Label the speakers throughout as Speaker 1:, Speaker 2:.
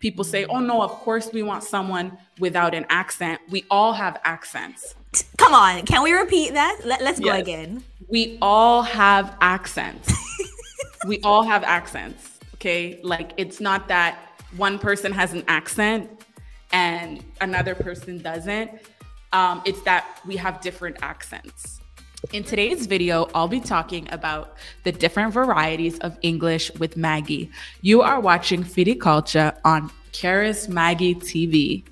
Speaker 1: People say, oh no, of course we want someone without an accent. We all have accents.
Speaker 2: Come on, can we repeat that? Let's go again.
Speaker 1: We all have accents. We all have accents, okay? Like, it's not that one person has an accent and another person doesn't. It's that we have different accents. In today's video, I'll be talking about the different varieties of English with Maggie. You are watching Kulcha on CharisMaggietv.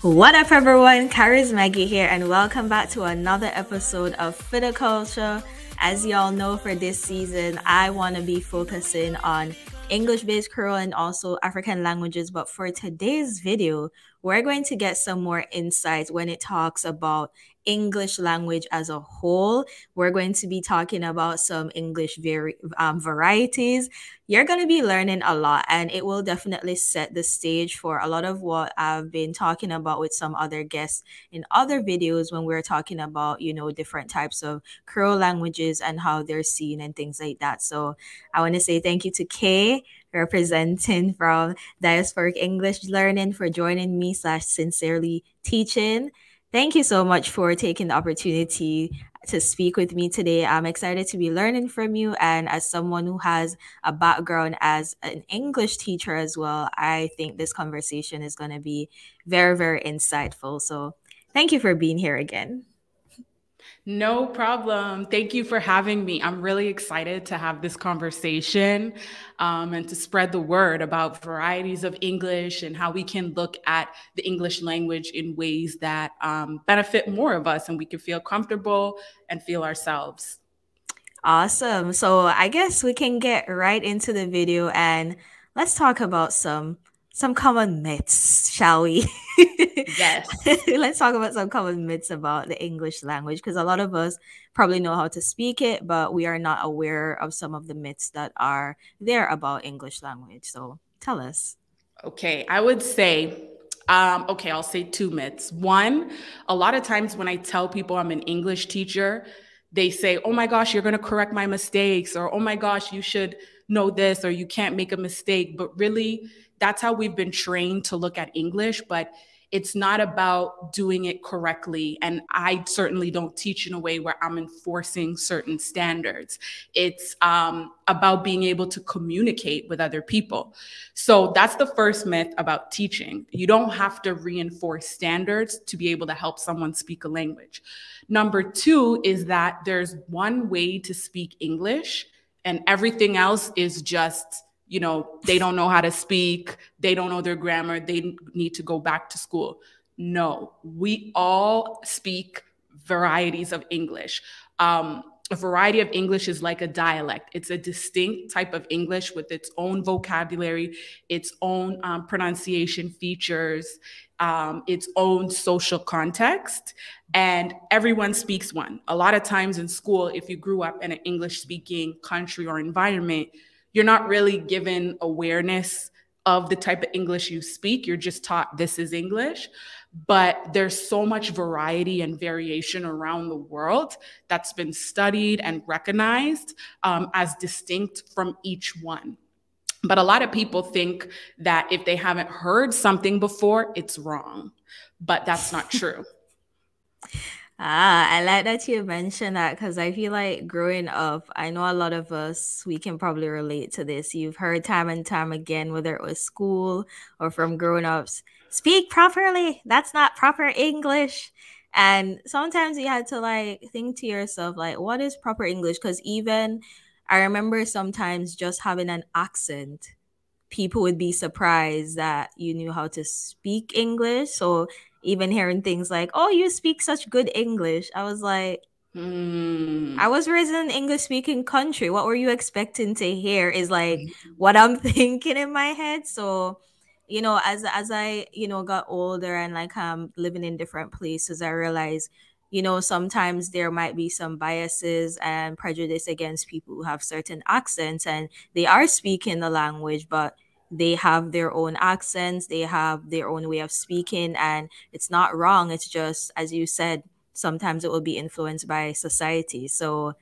Speaker 2: What up, everyone? CharisMaggie here, and welcome back to another episode of Kulcha. As y'all know, for this season, I want to be focusing on English-based Creole and also African languages. But for today's video, we're going to get some more insights when it talks about English language as a whole. We're going to be talking about some English varieties. You're going to be learning a lot, and it will definitely set the stage for a lot of what I've been talking about with some other guests in other videos when we're talking about, you know, different types of Creole languages and how they're seen and things like that. So I want to say thank you to Kay, representing from Diasporic English Learning, for joining me / sincerely teaching. Thank you so much for taking the opportunity to speak with me today. I'm excited to be learning from you. And as someone who has a background as an English teacher as well, I think this conversation is going to be very, very insightful. So thank you for being here again.
Speaker 1: No problem. Thank you for having me. I'm really excited to have this conversation and to spread the word about varieties of English and how we can look at the English language in ways that benefit more of us and we can feel comfortable and feel ourselves.
Speaker 2: Awesome. So I guess we can get right into the video and let's talk about some common myths, shall we?
Speaker 1: Yes.
Speaker 2: Let's talk about some common myths about the English language, because a lot of us probably know how to speak it, but we are not aware of some of the myths that are there about English language. So tell us.
Speaker 1: Okay, I would say, I'll say two myths. One, a lot of times when I tell people I'm an English teacher, they say, oh my gosh, you're going to correct my mistakes, or oh my gosh, you should know this, or you can't make a mistake. But really, that's how we've been trained to look at English, but it's not about doing it correctly. And I certainly don't teach in a way where I'm enforcing certain standards. It's about being able to communicate with other people. So that's the first myth about teaching. You don't have to reinforce standards to be able to help someone speak a language. Number two is that there's one way to speak English and everything else is just, you know, they don't know how to speak, they don't know their grammar, they need to go back to school. No, we all speak varieties of English. A variety of English is like a dialect. It's a distinct type of English with its own vocabulary, its own pronunciation features, its own social context, and everyone speaks one. A lot of times in school, if you grew up in an English-speaking country or environment, you're not really given awareness of the type of English you speak. You're just taught this is English. But there's so much variety and variation around the world that's been studied and recognized as distinct from each one. But a lot of people think that if they haven't heard something before, it's wrong. But that's not true.
Speaker 2: I like that you mentioned that, because I feel like growing up, I know a lot of us, we can probably relate to this. You've heard time and time again, whether it was school or from grown ups, speak properly. That's not proper English. And sometimes you had to like think to yourself, like, what is proper English? Because even I remember sometimes just having an accent, people would be surprised that you knew how to speak English. So even hearing things like, oh, you speak such good English, I was like, I was raised in an English-speaking country. What were you expecting to hear is like what I'm thinking in my head. So, you know, as I, you know, got older and like I'm living in different places, I realized, you know, sometimes there might be some biases and prejudice against people who have certain accents and they are speaking the language, but they have their own accents, they have their own way of speaking, and it's not wrong. It's just, as you said, sometimes it will be influenced by society. So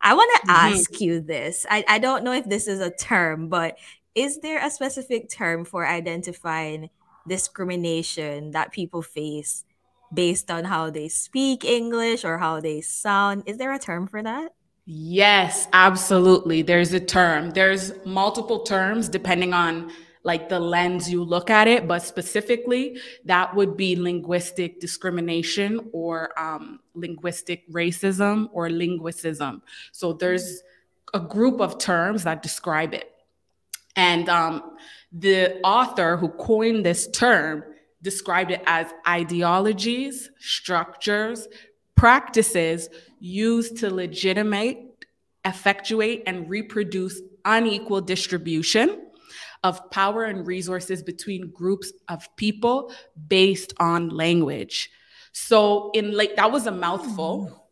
Speaker 2: I want to ask you this. I don't know if this is a term, but is there a specific term for identifying discrimination that people face based on how they speak English or how they sound? Is there a term for that?
Speaker 1: Yes, absolutely. There's a term. There's multiple terms depending on like the lens you look at it, but specifically that would be linguistic discrimination or linguistic racism or linguicism. So there's a group of terms that describe it. And the author who coined this term described it as ideologies, structures, practices used to legitimate, effectuate, and reproduce unequal distribution of power and resources between groups of people based on language. So in like that was a mouthful,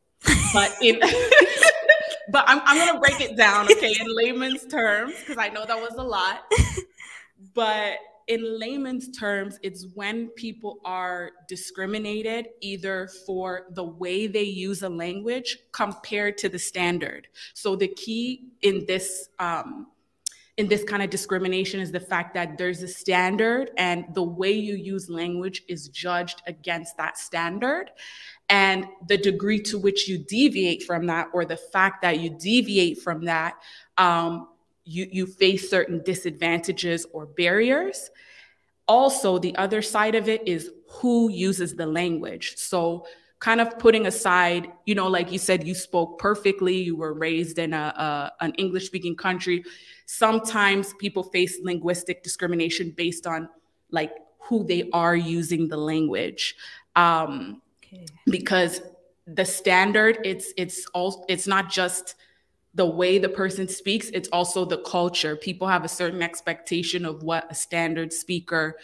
Speaker 1: but in but I'm gonna break it down, okay, in layman's terms, because I know that was a lot. But in layman's terms, it's when people are discriminated either for the way they use a language compared to the standard. So the key in this kind of discrimination is the fact that there's a standard and the way you use language is judged against that standard. And the degree to which you deviate from that, or the fact that you deviate from that, you face certain disadvantages or barriers. Also, the other side of it is who uses the language. So kind of putting aside, you know, like you said, you spoke perfectly, you were raised in an English-speaking country. Sometimes people face linguistic discrimination based on like who they are using the language. Because the standard, it's not just the way the person speaks, it's also the culture. People have a certain expectation of what a standard speaker,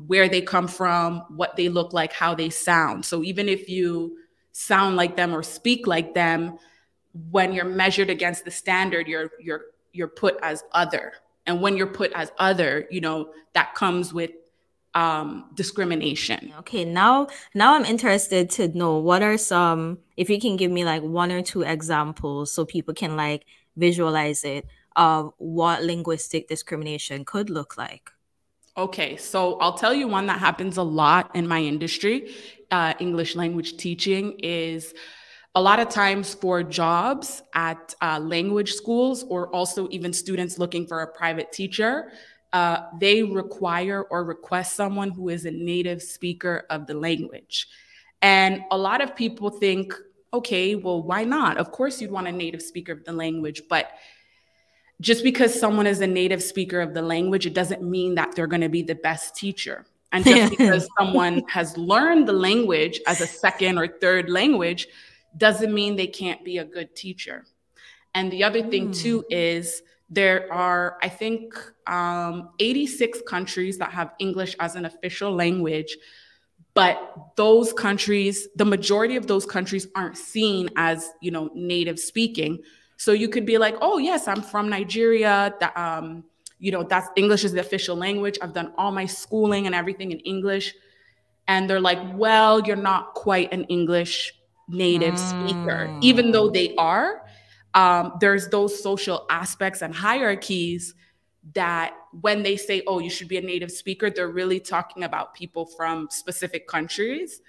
Speaker 1: where they come from, what they look like, how they sound. So even if you sound like them or speak like them, when you're measured against the standard, you're put as other. And when you're put as other, you know, that comes with discrimination.
Speaker 2: Okay, now I'm interested to know what are some, if you can give me like one or two examples so people can like visualize it, of what linguistic discrimination could look like.
Speaker 1: Okay, so I'll tell you one that happens a lot in my industry, English language teaching, is a lot of times for jobs at language schools, or also even students looking for a private teacher, they require or request someone who is a native speaker of the language. And a lot of people think, okay, well, why not? Of course you'd want a native speaker of the language, but just because someone is a native speaker of the language, it doesn't mean that they're going to be the best teacher. And just because someone has learned the language as a second or third language doesn't mean they can't be a good teacher. And the other thing too is there are, I think, 86 countries that have English as an official language, but those countries, the majority of those countries aren't seen as, you know, native speaking. So you could be like, oh yes, I'm from Nigeria. You know, that's English is the official language. I've done all my schooling and everything in English. And they're like, well, you're not quite an English native speaker, even though they are. There's those social aspects and hierarchies that when they say, oh, you should be a native speaker, they're really talking about people from specific countries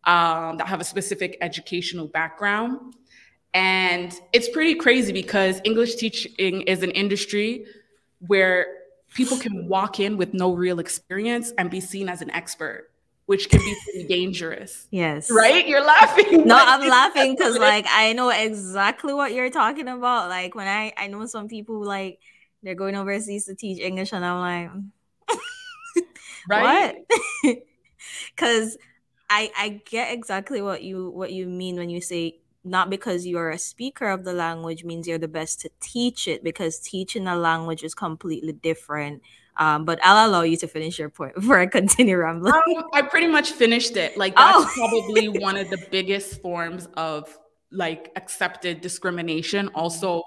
Speaker 1: that have a specific educational background. And it's pretty crazy because English teaching is an industry where people can walk in with no real experience and be seen as an expert, which can be pretty dangerous.
Speaker 2: Yes.
Speaker 1: Right? You're laughing.
Speaker 2: No, I'm laughing because like I know exactly what you're talking about. Like when I know some people like they're going overseas to teach English and I'm like, right? What? Because I get exactly what you mean when you say not because you're a speaker of the language means you're the best to teach it, because teaching a language is completely different. But I'll allow you to finish your point before I continue rambling.
Speaker 1: I pretty much finished it. Like that's probably one of the biggest forms of like accepted discrimination. Also,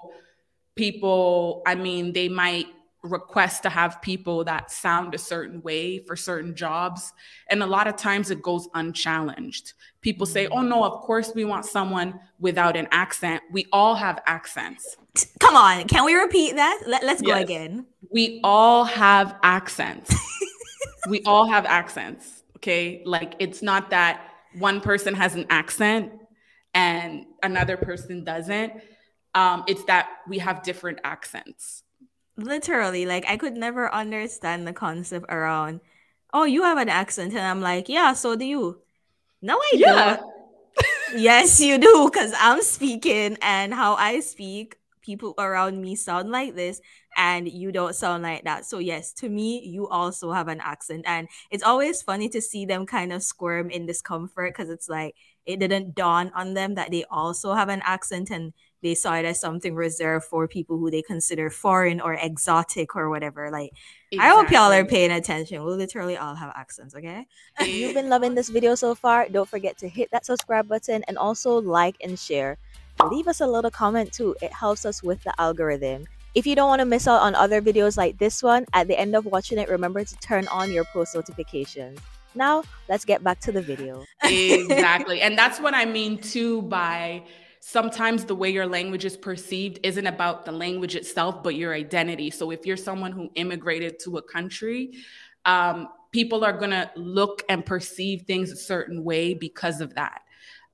Speaker 1: people, I mean, they might request to have people that sound a certain way for certain jobs. And a lot of times it goes unchallenged. People say, oh no, of course we want someone without an accent. We all have accents.
Speaker 2: Come on, can we repeat that? Let's go again.
Speaker 1: We all have accents. We all have accents, okay? Like, it's not that one person has an accent and another person doesn't. It's that we have different accents.
Speaker 2: Literally, like, I could never understand the concept around, oh, you have an accent. And I'm like, yeah, so do you. No, I don't. Yes, you do, because I'm speaking, and how I speak, people around me sound like this, and you don't sound like that. So yes, to me, you also have an accent. And it's always funny to see them kind of squirm in discomfort, because it's like it didn't dawn on them that they also have an accent, and they saw it as something reserved for people who they consider foreign or exotic or whatever. Like, exactly. I hope y'all are paying attention. We literally all have accents, okay?
Speaker 3: If you've been loving this video so far, don't forget to hit that subscribe button and also like and share. Leave us a little comment too. It helps us with the algorithm. If you don't want to miss out on other videos like this one, at the end of watching it, remember to turn on your post notifications. Now, let's get back to the video.
Speaker 1: Exactly. And that's what I mean too by sometimes the way your language is perceived isn't about the language itself, but your identity. So if you're someone who immigrated to a country, people are going to look and perceive things a certain way because of that.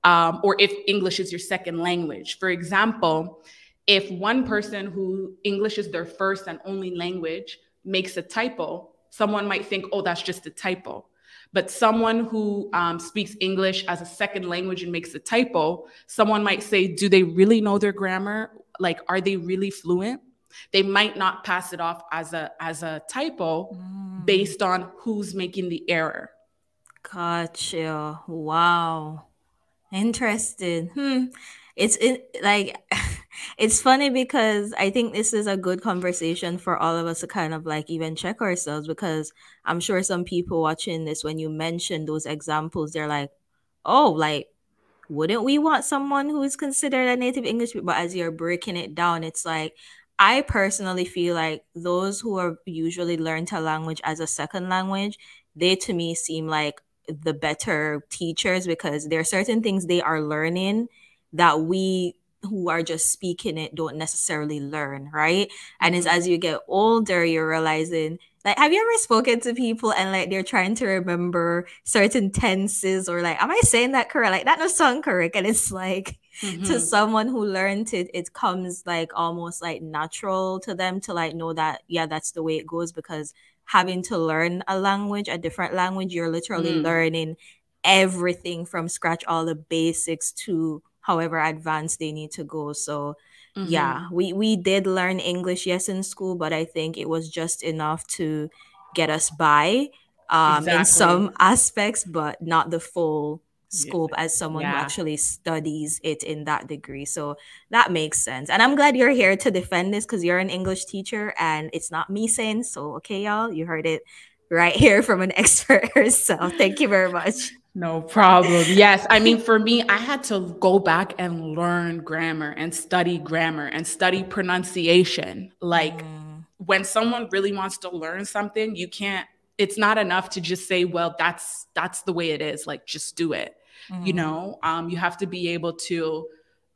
Speaker 1: Or if English is your second language. For example, if one person who English is their first and only language makes a typo, someone might think, oh, that's just a typo. But someone who speaks English as a second language and makes a typo, someone might say, do they really know their grammar? Like, are they really fluent? They might not pass it off as a typo based on who's making the error.
Speaker 2: Gotcha. Wow. Interesting. It's it's funny because I think this is a good conversation for all of us to kind of like even check ourselves, because I'm sure some people watching this, when you mention those examples, they're like, oh, like, wouldn't we want someone who is considered a native English? But as you're breaking it down, it's like, I personally feel like those who are usually learned a language as a second language, they to me seem like the better teachers, because there are certain things they are learning that we who are just speaking it don't necessarily learn, right? And it's as you get older, you're realizing, like, have you ever spoken to people and like they're trying to remember certain tenses, or like, am I saying that correct? Like, that doesn't sound correct. And it's like, to someone who learned it, it comes like almost like natural to them to like know that, yeah, that's the way it goes, because having to learn a language, a different language, you're literally learning everything from scratch, all the basics to however advanced they need to go. So yeah, we did learn English, yes, in school, but I think it was just enough to get us by in some aspects, but not the full scope as someone who actually studies it in that degree. So that makes sense. And I'm glad you're here to defend this, because you're an English teacher and it's not me saying so. Okay, y'all, you heard it right here from an expert herself. Thank you very much.
Speaker 1: No problem. Yes. I mean, for me, I had to go back and learn grammar and study pronunciation. Like, when someone really wants to learn something, it's not enough to just say, well, that's the way it is. Like, just do it. You know, you have to be able to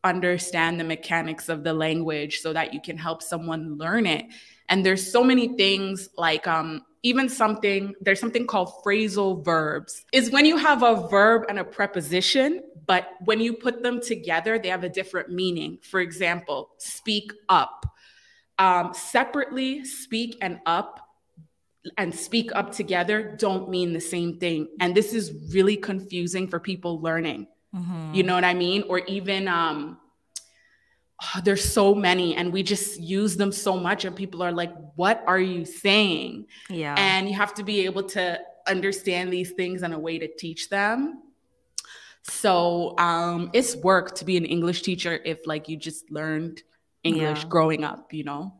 Speaker 1: understand the mechanics of the language so that you can help someone learn it. And there's so many things like, there's something called phrasal verbs. Is when you have a verb and a preposition, but when you put them together, they have a different meaning. For example, speak up. Separately, speak and speak up together don't mean the same thing. And this is really confusing for people learning. You know what I mean? Or even, there's so many and we just use them so much and people are like, what are you saying? Yeah. And you have to be able to understand these things in a way to teach them. So it's work to be an English teacher if like you just learned English growing up, you know?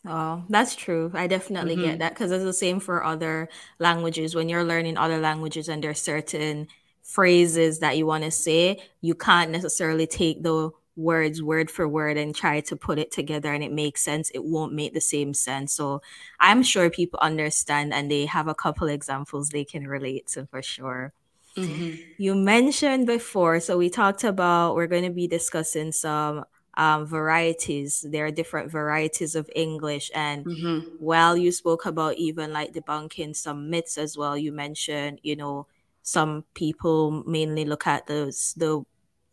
Speaker 2: Oh, that's true. I definitely get that, because it's the same for other languages. When you're learning other languages and there's certain phrases that you want to say, you can't necessarily take the words word for word and try to put it together and it makes sense, it won't make the same sense. So I'm sure people understand and they have a couple examples they can relate to for sure.
Speaker 1: Mm-hmm.
Speaker 2: You mentioned before, so we talked about, we're going to be discussing some varieties. There are different varieties of English. And
Speaker 1: Mm-hmm.
Speaker 2: while you spoke about even like debunking some myths as well, you mentioned, some people mainly look at the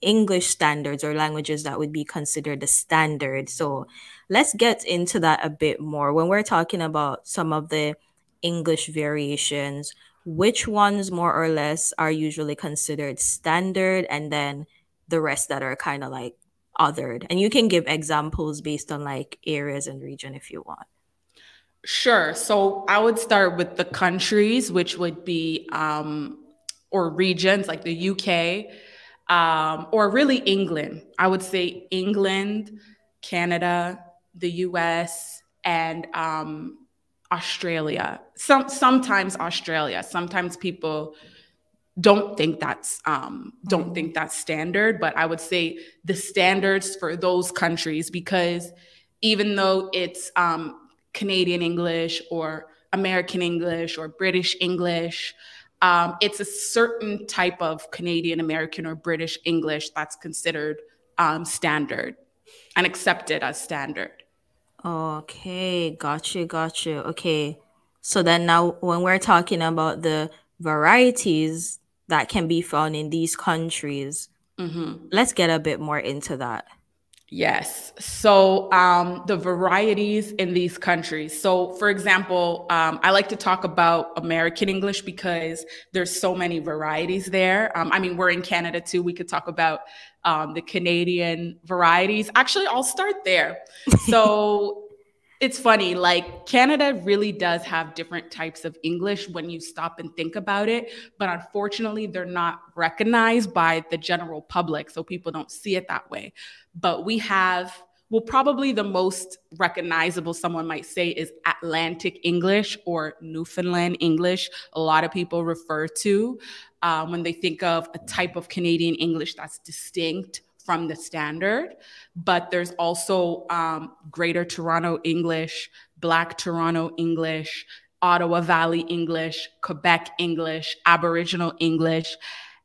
Speaker 2: English standards or languages that would be considered the standard. So let's get into that a bit more. When we're talking about some of the English variations, which ones more or less are usually considered standard, and then the rest that are kind of like othered? And you can give examples based on like areas and region if you want.
Speaker 1: Sure. So I would start with the countries, which would be, or regions like the UK, or really England. I would say England, Canada, the US, and Australia. Sometimes Australia. Sometimes people don't think that's standard, but I would say the standards for those countries, because even though it's Canadian English or American English or British English, it's a certain type of Canadian American or British English that's considered standard and accepted as standard.
Speaker 2: Okay, got you. Okay. So then now when we're talking about the varieties that can be found in these countries, let's get a bit more into that.
Speaker 1: Yes. So the varieties in these countries. So, for example, I like to talk about American English because there's so many varieties there. I mean, we're in Canada too. We could talk about the Canadian varieties. Actually, I'll start there. So it's funny, like Canada really does have different types of English when you stop and think about it, but unfortunately, they're not recognized by the general public, so people don't see it that way. But we have, well, probably the most recognizable, someone might say, is Atlantic English or Newfoundland English. A lot of people refer to when they think of a type of Canadian English that's distinct from the standard. But there's also Greater Toronto English, Black Toronto English, Ottawa Valley English, Quebec English, Aboriginal English.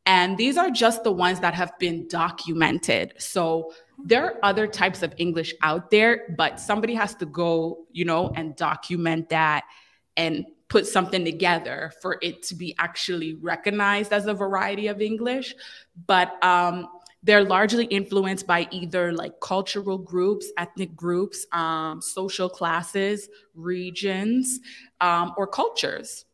Speaker 1: And these are just the ones that have been documented. So there are other types of English out there, but somebody has to go, and document that and put something together for it to be actually recognized as a variety of English. But they're largely influenced by either like cultural groups, ethnic groups, social classes, regions, or cultures.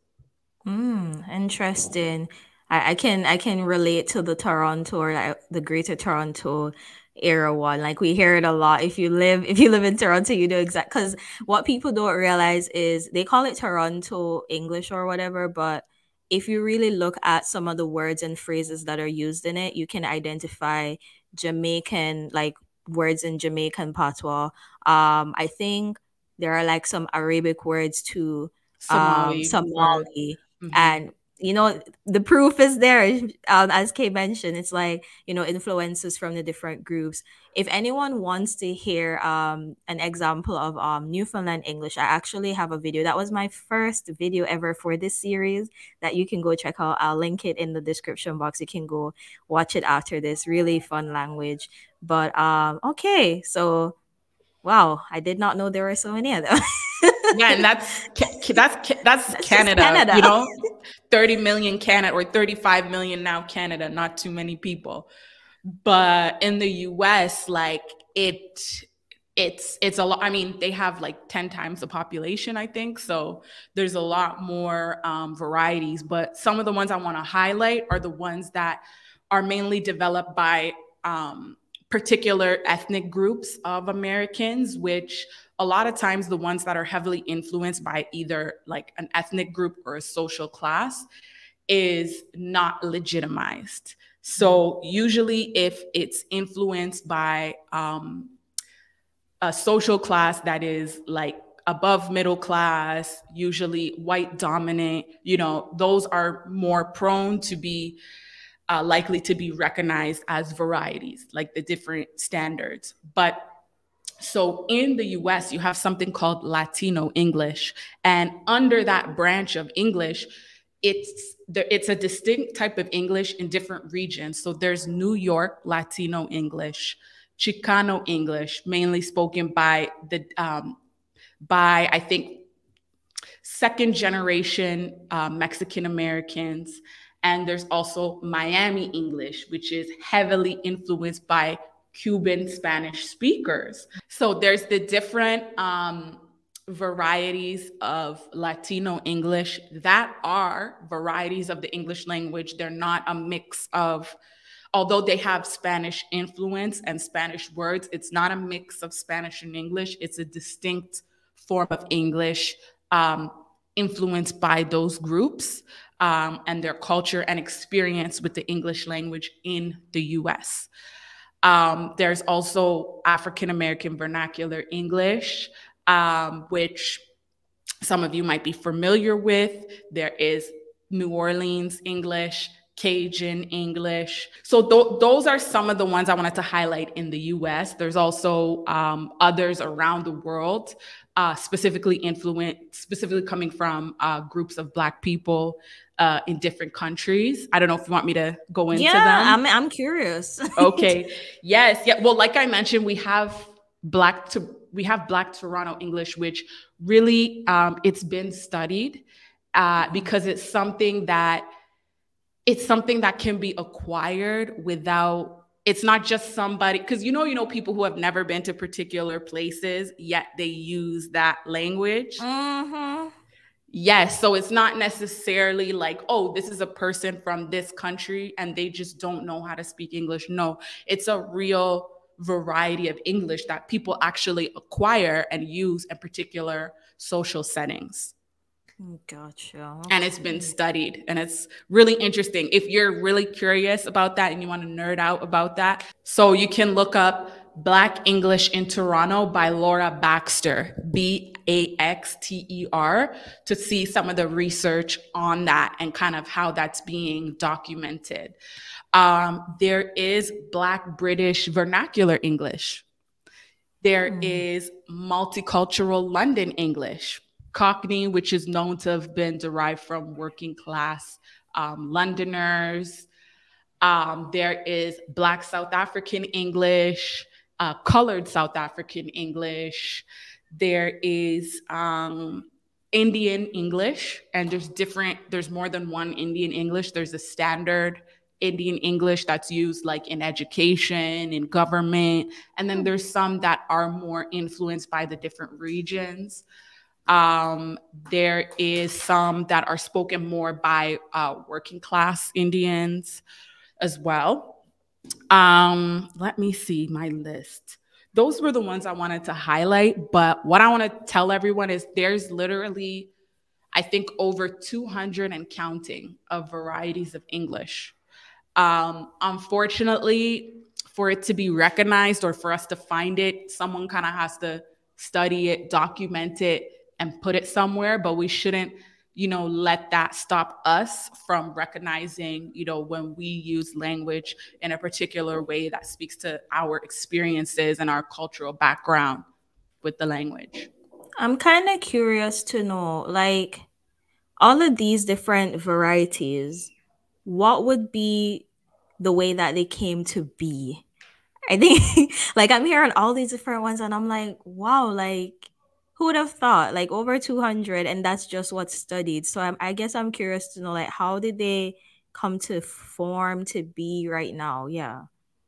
Speaker 2: Interesting. I can relate to the Toronto or the Greater Toronto era one. Like we hear it a lot. If you live in Toronto, you know exactly, because what people don't realize is they call it Toronto English or whatever, but if you really look at some of the words and phrases that are used in it, you can identify Jamaican, like words in Jamaican patois. I think there are like some Arabic words too,
Speaker 1: Somali word.
Speaker 2: Somali, and the proof is there. As Kay mentioned, it's like influences from the different groups. If anyone wants to hear an example of Newfoundland English, I actually have a video. That was my first video ever for this series that you can go check out. I'll link it in the description box. You can go watch it after this. Really fun language. But okay, so wow, I did not know there were so many of them.
Speaker 1: Yeah, and that's Canada,
Speaker 2: Canada.
Speaker 1: 30 million Canada, or 35 million now Canada, not too many people. But in the US, like it's a lot. I mean, they have like 10 times the population, I think. So there's a lot more varieties. But some of the ones I want to highlight are the ones that are mainly developed by particular ethnic groups of Americans, which a lot of times the ones that are heavily influenced by either like an ethnic group or a social class is not legitimized. So usually if it's influenced by a social class that is like above middle class, usually white dominant, those are more prone to be likely to be recognized as varieties, like the different standards. But so in the US, you have something called Latino English. And under that branch of English, it's a distinct type of English in different regions. So there's New York Latino English, Chicano English, mainly spoken by I think second generation Mexican Americans. And there's also Miami English, which is heavily influenced by Cuban Spanish speakers. So there's the different varieties of Latino English that are varieties of the English language. They're not a mix of, although they have Spanish influence and Spanish words, it's not a mix of Spanish and English. It's a distinct form of English influenced by those groups and their culture and experience with the English language in the US. There's also African American Vernacular English, which some of you might be familiar with. There is New Orleans English, Cajun English. So those are some of the ones I wanted to highlight in the US. There's also others around the world, specifically coming from groups of Black people in different countries. I don't know if you want me to go into them.
Speaker 2: Yeah, I'm curious.
Speaker 1: Okay. Yes. Yeah. Well, like I mentioned, we have Black Toronto English, which really it's been studied because it's something that can be acquired without, it's not just somebody, because you know people who have never been to particular places, yet they use that language.
Speaker 2: Mm-hmm.
Speaker 1: Yes, so it's not necessarily like, oh, this is a person from this country and they just don't know how to speak English. No, it's a real variety of English that people actually acquire and use in particular social settings.
Speaker 2: Gotcha.
Speaker 1: And it's been studied and it's really interesting. If you're really curious about that and you want to nerd out about that, so you can look up Black English in Toronto by Laura Baxter, Baxter, to see some of the research on that and kind of how that's being documented. There is Black British Vernacular English. There is Multicultural London English. Cockney, which is known to have been derived from working class Londoners. There is Black South African English, colored South African English. There is Indian English, and there's more than one Indian English. There's a standard Indian English that's used like in education, in government, and then there's some that are more influenced by the different regions. There is some that are spoken more by working class Indians as well. Let me see my list. Those were the ones I wanted to highlight, but what I want to tell everyone is there's literally, I think, over 200 and counting of varieties of English. Unfortunately, for it to be recognized or for us to find it, someone kind of has to study it, document it, and put it somewhere, but we shouldn't, let that stop us from recognizing, when we use language in a particular way that speaks to our experiences and our cultural background with the language.
Speaker 2: I'm kind of curious to know, like, all of these different varieties, what would be the way that they came to be? I think, like, I'm hearing all these different ones and I'm like, wow, like, who would have thought, like, over 200, and that's just what's studied. So I guess I'm curious to know, like, how did they come to form to be right now? Yeah.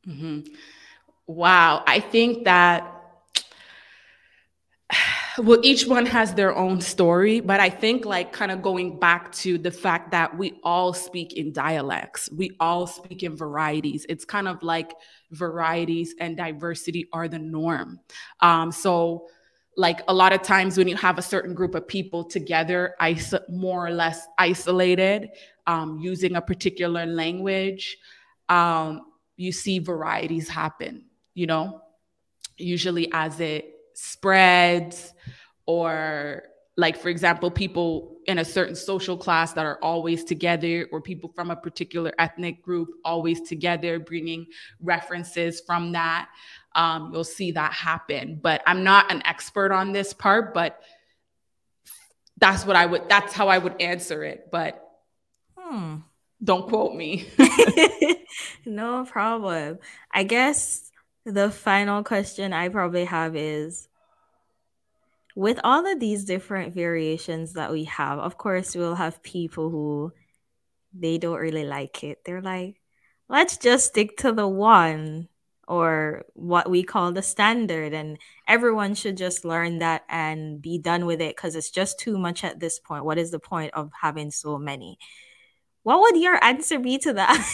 Speaker 1: Mm-hmm. Wow. I think that, well, each one has their own story, but I think like kind of going back to the fact that we all speak in dialects, we all speak in varieties. It's kind of like varieties and diversity are the norm. So like a lot of times when you have a certain group of people together, more or less isolated, using a particular language, you see varieties happen, usually as it spreads or like, for example, people in a certain social class that are always together, or people from a particular ethnic group always together, bringing references from that. You'll see that happen. But I'm not an expert on this part, but that's how I would answer it. But don't quote me.
Speaker 2: No problem. I guess the final question I probably have is, with all of these different variations that we have, of course, we'll have people who they don't really like it. They're like, let's just stick to the one, or what we call the standard, and everyone should just learn that and be done with it because it's just too much at this point. What is the point of having so many? What would your answer be to that?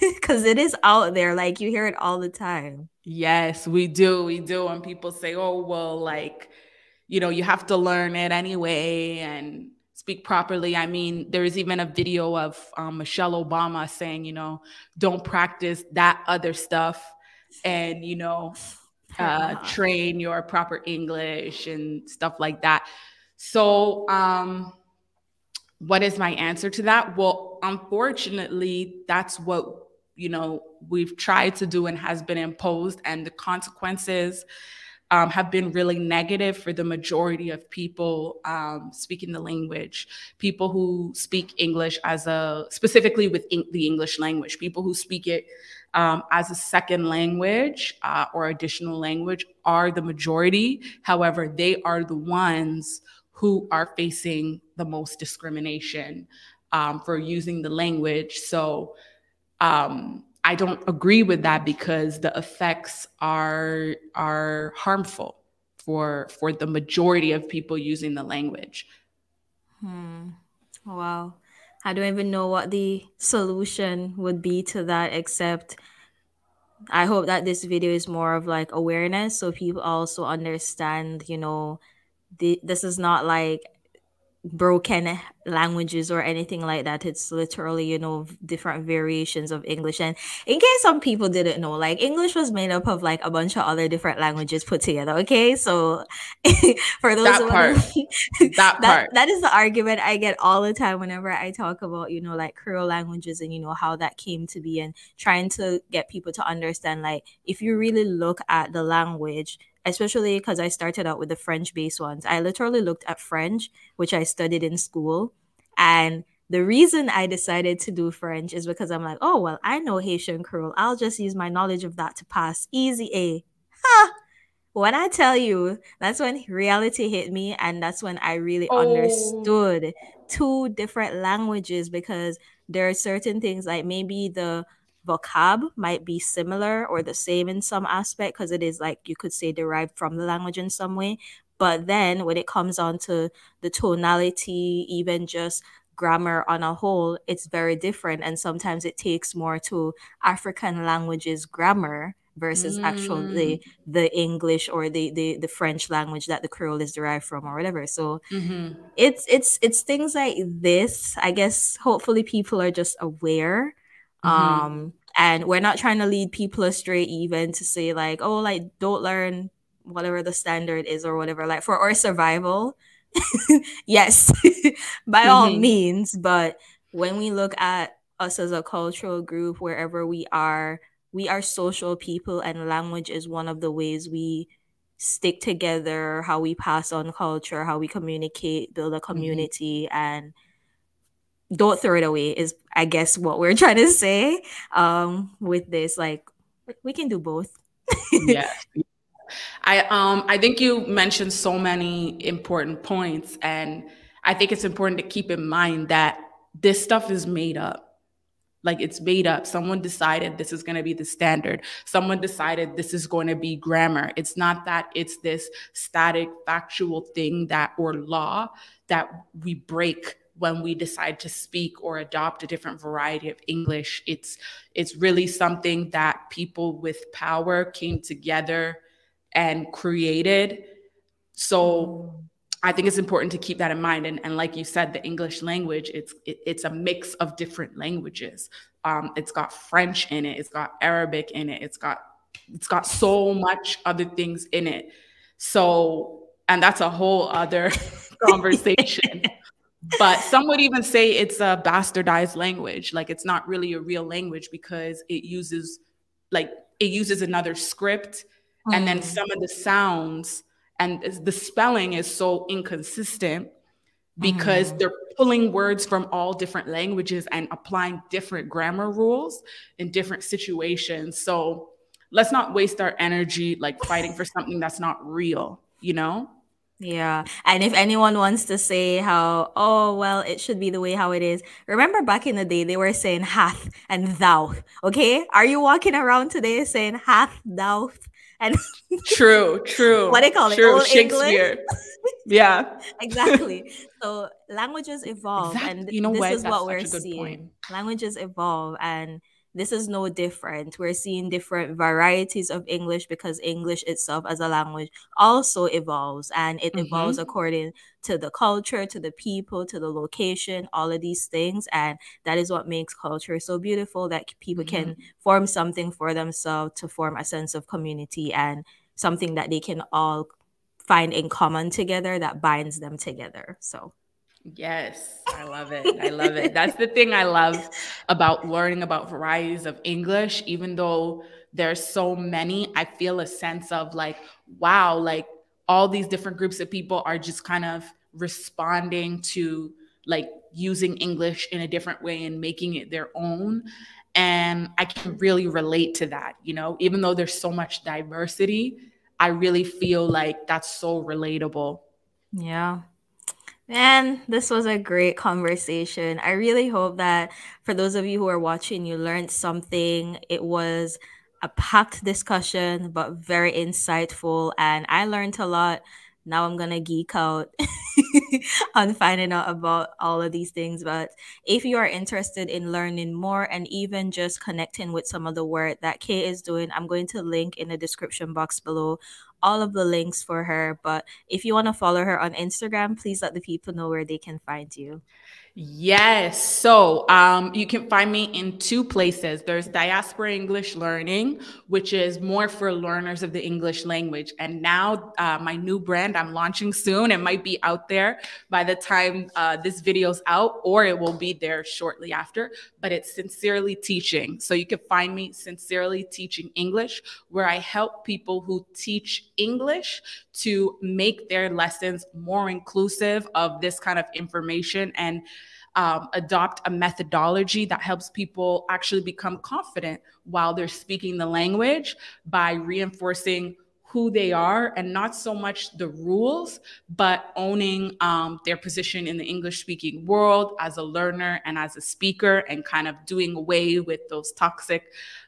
Speaker 2: Because it is out there, like you hear it all the time.
Speaker 1: Yes, we do. We do. And people say, oh, well, like, you have to learn it anyway and speak properly. I mean, there's even a video of Michelle Obama saying, don't practice that other stuff, and, train your proper English and stuff like that. So, what is my answer to that? Well, unfortunately, that's what, we've tried to do and has been imposed, and the consequences have been really negative for the majority of people speaking the language. People who speak English specifically with the English language, people who speak it as a second language or additional language are the majority. However, they are the ones who are facing the most discrimination for using the language. So I don't agree with that, because the effects are harmful for the majority of people using the language.
Speaker 2: Wow. I don't even know what the solution would be to that, except I hope that this video is more of like awareness, so people also understand, this is not like broken languages or anything like that. It's literally, different variations of English. And in case some people didn't know, like, English was made up of like a bunch of other different languages put together. Okay, so for those
Speaker 1: that part,
Speaker 2: that is the argument I get all the time whenever I talk about, like Creole languages and how that came to be, and trying to get people to understand, like, if you really look at the language, especially because I started out with the French-based ones. I literally looked at French, which I studied in school. And the reason I decided to do French is because I'm like, oh, well, I know Haitian Creole. I'll just use my knowledge of that to pass. Easy A. Ha! When I tell you, that's when reality hit me. And that's when I really understood two different languages, because there are certain things, like maybe the vocab might be similar or the same in some aspect, because it is, like, you could say, derived from the language in some way. But then when it comes on to the tonality, even just grammar on a whole, it's very different. And sometimes it takes more to African languages grammar versus actually the English or the French language that the Creole is derived from, or whatever. So it's things like this. I guess hopefully people are just aware. And we're not trying to lead people astray, even to say like, oh, like, don't learn whatever the standard is or whatever, like, for our survival. Yes, by all means. But when we look at us as a cultural group, wherever we are social people, and language is one of the ways we stick together, how we pass on culture, how we communicate, build a community, and don't throw it away is, I guess, what we're trying to say with this. Like, we can do both.
Speaker 1: Yes. I think you mentioned so many important points, and I think it's important to keep in mind that this stuff is made up. Like, it's made up. Someone decided this is going to be the standard. Someone decided this is going to be grammar. It's not that it's this static factual thing or law that we break when we decide to speak or adopt a different variety of English. It's really something that people with power came together and created. So I think it's important to keep that in mind. And like you said, the English language, it's a mix of different languages. It's got French in it. It's got Arabic in it. It's got so much other things in it. So And that's a whole other conversation. But some would even say it's a bastardized language. Like it's not really a real language because it uses another script. And then some of the sounds and the spelling is so inconsistent because they're pulling words from all different languages and applying different grammar rules in different situations. So let's not waste our energy like fighting for something that's not real, you know?
Speaker 2: Yeah. And if anyone wants to say how, oh, well, it should be the way how it is. Remember back in the day, they were saying hath and thou. Okay. Are you walking around today saying hath, thou? And
Speaker 1: true.
Speaker 2: What they call it?
Speaker 1: True.
Speaker 2: Old
Speaker 1: Shakespeare.
Speaker 2: English?
Speaker 1: Yeah.
Speaker 2: Exactly. So languages evolve.
Speaker 1: Exactly.
Speaker 2: And
Speaker 1: You know
Speaker 2: this
Speaker 1: what?
Speaker 2: is
Speaker 1: That's
Speaker 2: what
Speaker 1: such
Speaker 2: we're
Speaker 1: a good
Speaker 2: seeing.
Speaker 1: point.
Speaker 2: Languages evolve, and this is no different. We're seeing different varieties of English because English itself as a language also evolves, and it evolves according to the culture, to the people, to the location, all of these things. And that is what makes culture so beautiful, that people can form something for themselves to form a sense of community and something that they can all find in common together that binds them together. So
Speaker 1: yes, I love it. I love it. That's the thing I love about learning about varieties of English. Even though there's so many, I feel a sense of like, wow, like all these different groups of people are just kind of responding to like using English in a different way and making it their own. And I can really relate to that, you know, even though there's so much diversity, I really feel like that's so relatable.
Speaker 2: yeah. Man, this was a great conversation. I really hope that for those of you who are watching, you learned something. It was a packed discussion, but very insightful. And I learned a lot. Now I'm going to geek out on finding out about all of these things. But if you are interested in learning more and even just connecting with some of the work that Kay is doing, I'm going to link in the description box below all of the links for her. But if you want to follow her on Instagram, please let the people know where they can find you.
Speaker 1: Yes. So you can find me in two places. There's Diaspora English Learning, which is more for learners of the English language. And now my new brand I'm launching soon. It might be out there by the time this video's out, or it will be there shortly after. But it's Sincerely Teaching. So you can find me Sincerely Teaching English, where I help people who teach English to make their lessons more inclusive of this kind of information and adopt a methodology that helps people actually become confident while they're speaking the language by reinforcing who they are and not so much the rules, but owning their position in the English speaking world as a learner and as a speaker, and kind of doing away with those toxic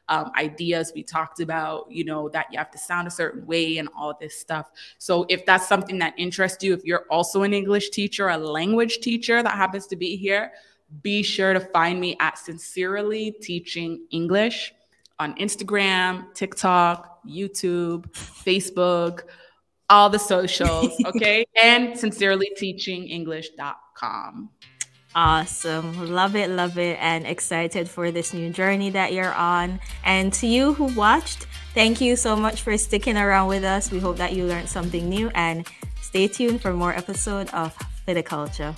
Speaker 1: ideas we talked about, you know, that you have to sound a certain way and all this stuff. So if that's something that interests you, if you're also an English teacher, a language teacher that happens to be here, be sure to find me at Sincerely Teaching English on Instagram, TikTok, YouTube, Facebook, all the socials, okay? And sincerelyteachingenglish.com.
Speaker 2: Awesome. Love it, and excited for this new journey that you're on. And to you who watched, thank you so much for sticking around with us. We hope that you learned something new, and stay tuned for more episode of Culcha.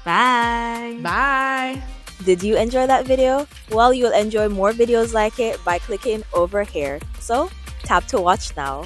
Speaker 2: Bye.
Speaker 1: Bye.
Speaker 3: Did you enjoy that video? Well, you'll enjoy more videos like it by clicking over here. So, tap to watch now.